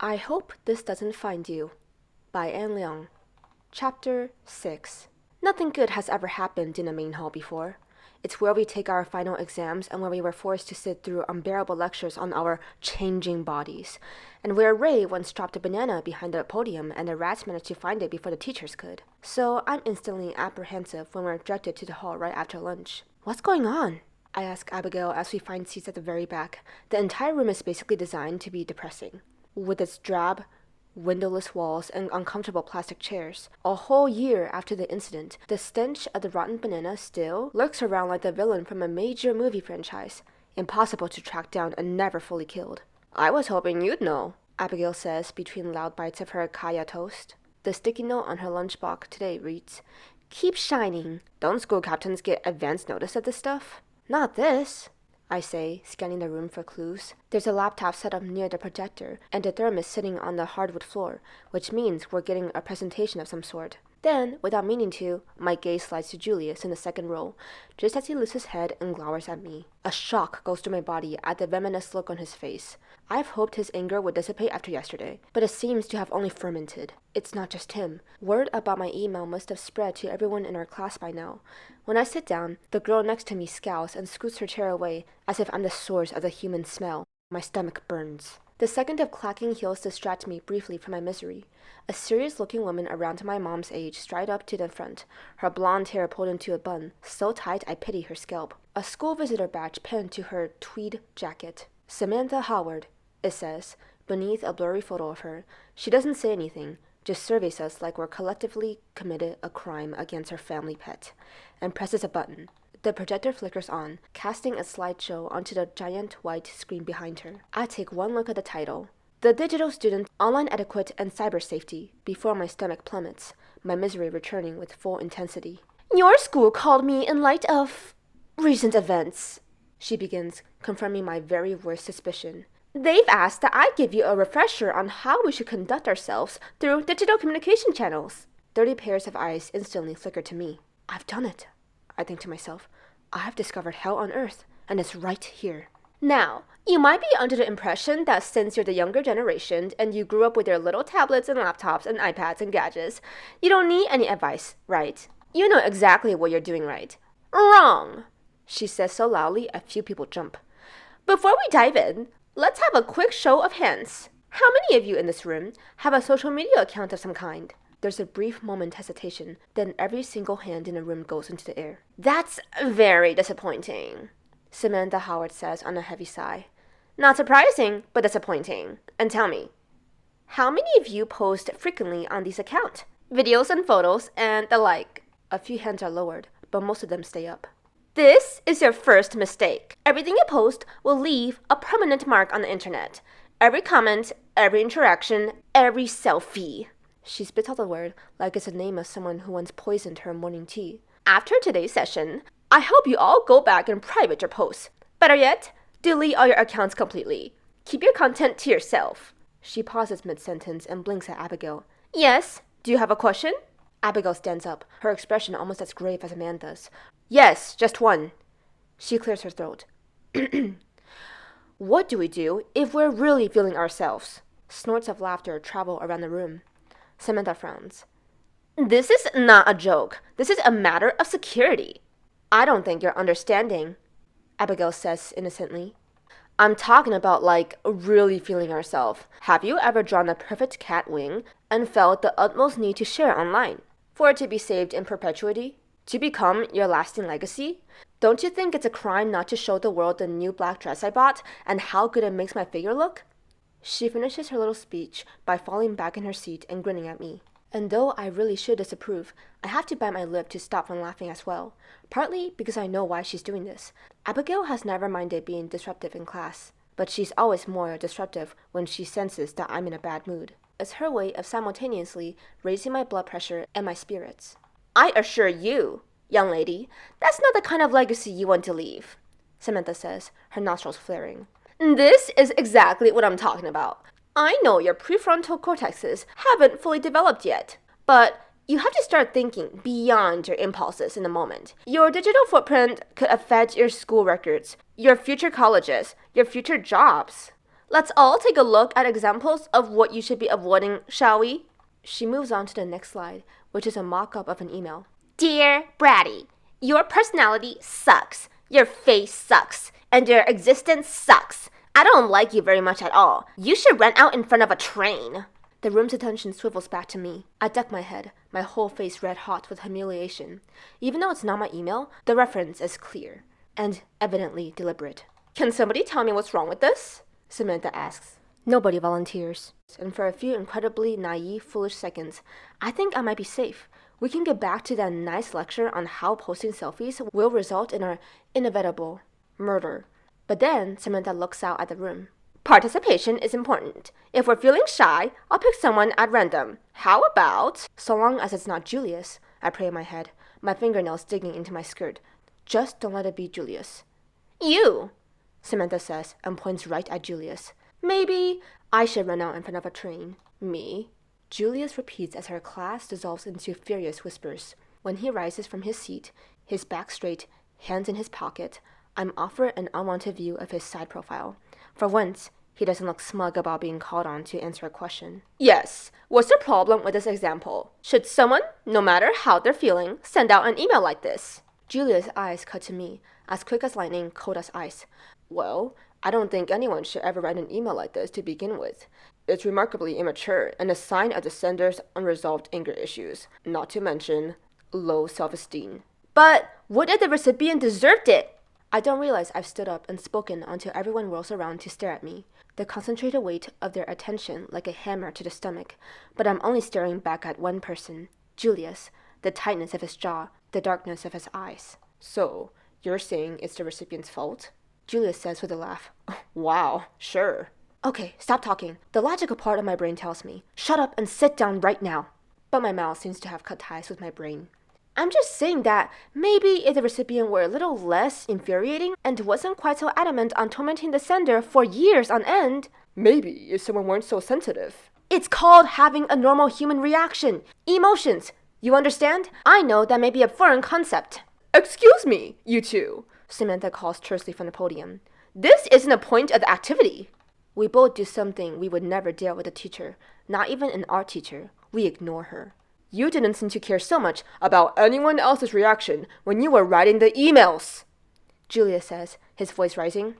I Hope This Doesn't Find You by Liang. Chapter 6. Nothing good has ever happened in the main hall before. It's where we take our final exams and where we were forced to sit through unbearable lectures on our changing bodies, and where Ray once dropped a banana behind the podium and the rats managed to find it before the teachers could. So I'm instantly apprehensive when we're directed to the hall right after lunch. What's going on? I ask Abigail as we find seats at the very back. The entire room is basically designed to be depressing, with its drab, windowless walls and uncomfortable plastic chairs. A whole year after the incident, the stench of the rotten banana still lurks around like the villain from a major movie franchise, impossible to track down and never fully killed. I was hoping you'd know, Abigail says between loud bites of her kaya toast. The sticky note on her lunchbox today reads, "Keep shining. Don't school captains get advance notice of this stuff?" "Not this," I say, scanning the room for clues. There's a laptop set up near the projector, and a thermos sitting on the hardwood floor, which means we're getting a presentation of some sort. Then, without meaning to, my gaze slides to Julius in the second row, just as he lifts his head and glowers at me. A shock goes through my body at the venomous look on his face. I've hoped his anger would dissipate after yesterday, but it seems to have only fermented. It's not just him. Word about my email must have spread to everyone in our class by now. When I sit down, the girl next to me scowls and scoots her chair away as if I'm the source of the human smell. My stomach burns. The second of clacking heels distracts me briefly from my misery. A serious-looking woman around my mom's age stride up to the front, her blonde hair pulled into a bun, so tight I pity her scalp. A school visitor badge pinned to her tweed jacket. "Samantha Howard," it says, beneath a blurry photo of her. She doesn't say anything, just surveys us like we're collectively committed a crime against her family pet, and presses a button. The projector flickers on, casting a slideshow onto the giant white screen behind her. I take one look at the title, "The Digital Student, Online Etiquette and Cyber Safety," before my stomach plummets, my misery returning with full intensity. "Your school called me in light of recent events," she begins, confirming my very worst suspicion. "They've asked that I give you a refresher on how we should conduct ourselves through digital communication channels." 30 pairs of eyes instantly flicker to me. I've done it, I think to myself. I've discovered hell on earth, and it's right here. "Now, you might be under the impression that since you're the younger generation and you grew up with your little tablets and laptops and iPads and gadgets, you don't need any advice, right? You know exactly what you're doing right." "Wrong," she says so loudly a few people jump. "Before we dive in, let's have a quick show of hands. How many of you in this room have a social media account of some kind?" There's a brief moment hesitation, then every single hand in the room goes into the air. "That's very disappointing," Samantha Howard says on a heavy sigh. "Not surprising, but disappointing. And tell me, how many of you post frequently on these accounts? Videos and photos and the like?" A few hands are lowered, but most of them stay up. "This is your first mistake. Everything you post will leave a permanent mark on the internet. Every comment, every interaction, every selfie." She spits out the word like it's the name of someone who once poisoned her morning tea. "After today's session, I hope you all go back and private your posts. Better yet, delete all your accounts completely. Keep your content to yourself." She pauses mid-sentence and blinks at Abigail. "Yes, do you have a question?" Abigail stands up, her expression almost as grave as Amanda's. "Yes, just one." She clears her throat. "What do we do if we're really feeling ourselves?" Snorts of laughter travel around the room. Samantha frowns. "This is not a joke. This is a matter of security." "I don't think you're understanding," Abigail says innocently. "I'm talking about, like, really feeling ourselves. Have you ever drawn a perfect cat wing and felt the utmost need to share online? For it to be saved in perpetuity? To become your lasting legacy? Don't you think it's a crime not to show the world the new black dress I bought and how good it makes my figure look?" She finishes her little speech by falling back in her seat and grinning at me. And though I really should disapprove, I have to bite my lip to stop from laughing as well, partly because I know why she's doing this. Abigail has never minded being disruptive in class, but she's always more disruptive when she senses that I'm in a bad mood. It's her way of simultaneously raising my blood pressure and my spirits. "I assure you, young lady, that's not the kind of legacy you want to leave," Samantha says, her nostrils flaring. "This is exactly what I'm talking about. I know your prefrontal cortexes haven't fully developed yet, but you have to start thinking beyond your impulses in the moment. Your digital footprint could affect your school records, your future colleges, your future jobs. Let's all take a look at examples of what you should be avoiding, shall we? She moves on to the next slide, which is a mock-up of an email. Dear Bratty, your personality sucks. Your face sucks. And your existence sucks. I don't like you very much at all. You should run out in front of a train. The room's attention swivels back to me. I duck my head, my whole face red hot with humiliation. Even though it's not my email, the reference is clear and evidently deliberate. Can somebody tell me what's wrong with this? Samantha asks. Nobody volunteers. And for a few incredibly naive, foolish seconds, I think I might be safe. We can get back to that nice lecture on how posting selfies will result in our inevitable murder. But then Samantha looks out at the room. Participation is important. If we're feeling shy, I'll pick someone at random. How about... So long as it's not Julius, I pray in my head, my fingernails digging into my skirt. Just don't let it be Julius. You, Samantha says and points right at Julius. Maybe I should run out in front of a train. Me? Julius repeats as her class dissolves into furious whispers. When he rises from his seat, his back straight, hands in his pocket, I'm offered an unwanted view of his side profile. For once, he doesn't look smug about being called on to answer a question. Yes, what's the problem with this example? Should someone, no matter how they're feeling, send out an email like this? Julia's eyes cut to me, as quick as lightning, cold as ice. Well, I don't think anyone should ever write an email like this to begin with. It's remarkably immature and a sign of the sender's unresolved anger issues, not to mention low self-esteem. But what if the recipient deserved it? I don't realize I've stood up and spoken until everyone whirls around to stare at me, the concentrated weight of their attention like a hammer to the stomach. But I'm only staring back at one person, Julius, the tightness of his jaw, the darkness of his eyes. So, you're saying it's the recipient's fault? Julius says with a laugh. Wow, sure. Okay, stop talking. The logical part of my brain tells me, shut up and sit down right now. But my mouth seems to have cut ties with my brain. I'm just saying that maybe if the recipient were a little less infuriating and wasn't quite so adamant on tormenting the sender for years on end. Maybe if someone weren't so sensitive. It's called having a normal human reaction. Emotions. You understand? I know that may be a foreign concept. Excuse me, you two, Samantha calls tersely from the podium. This isn't a point of the activity. We both do something we would never dare with a teacher, not even an art teacher. We ignore her. You didn't seem to care so much about anyone else's reaction when you were writing the emails, Julia says, his voice rising.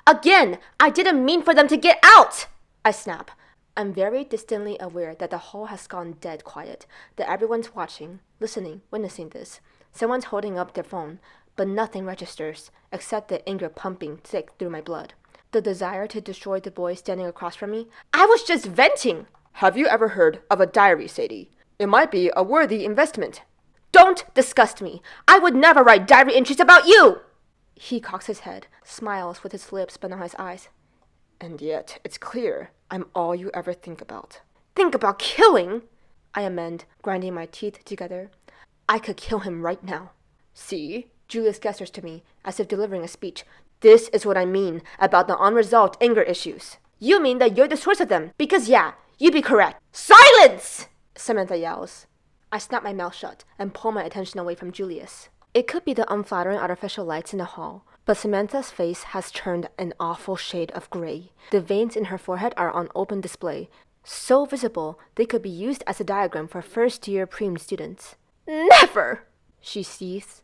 Again, I didn't mean for them to get out, I snap. I'm very distantly aware that the hall has gone dead quiet, that everyone's watching, listening, witnessing this. Someone's holding up their phone, but nothing registers except the anger pumping thick through my blood. The desire to destroy the boy standing across from me. I was just venting. Have you ever heard of a diary, Sadie? It might be a worthy investment. Don't disgust me. I would never write diary entries about you. He cocks his head, smiles with his lips but not his eyes. And yet, it's clear I'm all you ever think about. Think about killing? I amend, grinding my teeth together. I could kill him right now. See? Julius gestures to me, as if delivering a speech. This is what I mean about the unresolved anger issues. You mean that you're the source of them, because yeah, you'd be correct. Silence! Samantha yells. I snap my mouth shut and pull my attention away from Julius. It could be the unflattering artificial lights in the hall, but Samantha's face has turned an awful shade of gray. The veins in her forehead are on open display, so visible they could be used as a diagram for first-year preem students. Never! She seethes.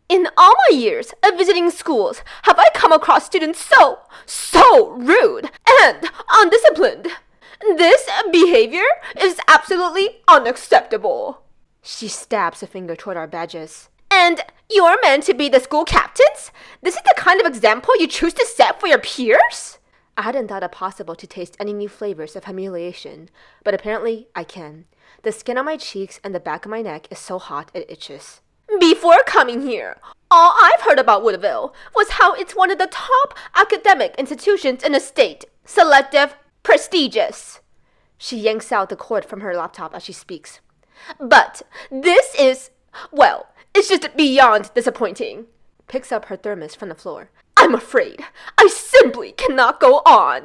In all my years of visiting schools, have I come across students so rude and undisciplined. This behavior is absolutely unacceptable. She stabs a finger toward our badges. And you're meant to be the school captains? This is the kind of example you choose to set for your peers? I hadn't thought it possible to taste any new flavors of humiliation, but apparently I can. The skin on my cheeks and the back of my neck is so hot it itches. Before coming here, all I've heard about Woodville was how it's one of the top academic institutions in the state. Selective, prestigious. She yanks out the cord from her laptop as she speaks. But this is, well, it's just beyond disappointing. Picks up her thermos from the floor. I'm afraid I simply cannot go on.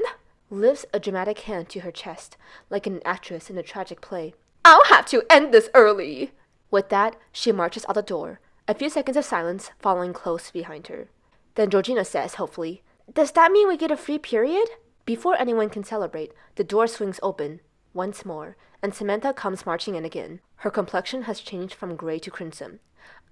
Lifts a dramatic hand to her chest, like an actress in a tragic play. I'll have to end this early. With that, she marches out the door, a few seconds of silence following close behind her. Then Georgina says, hopefully, Does that mean we get a free period? Before anyone can celebrate, the door swings open once more, and Samantha comes marching in again. Her complexion has changed from gray to crimson.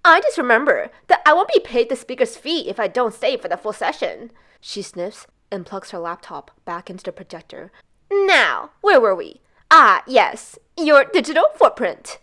I just remember that I won't be paid the speaker's fee if I don't stay for the full session. She sniffs and plugs her laptop back into the projector. Now, where were we? Ah, yes, your digital footprint.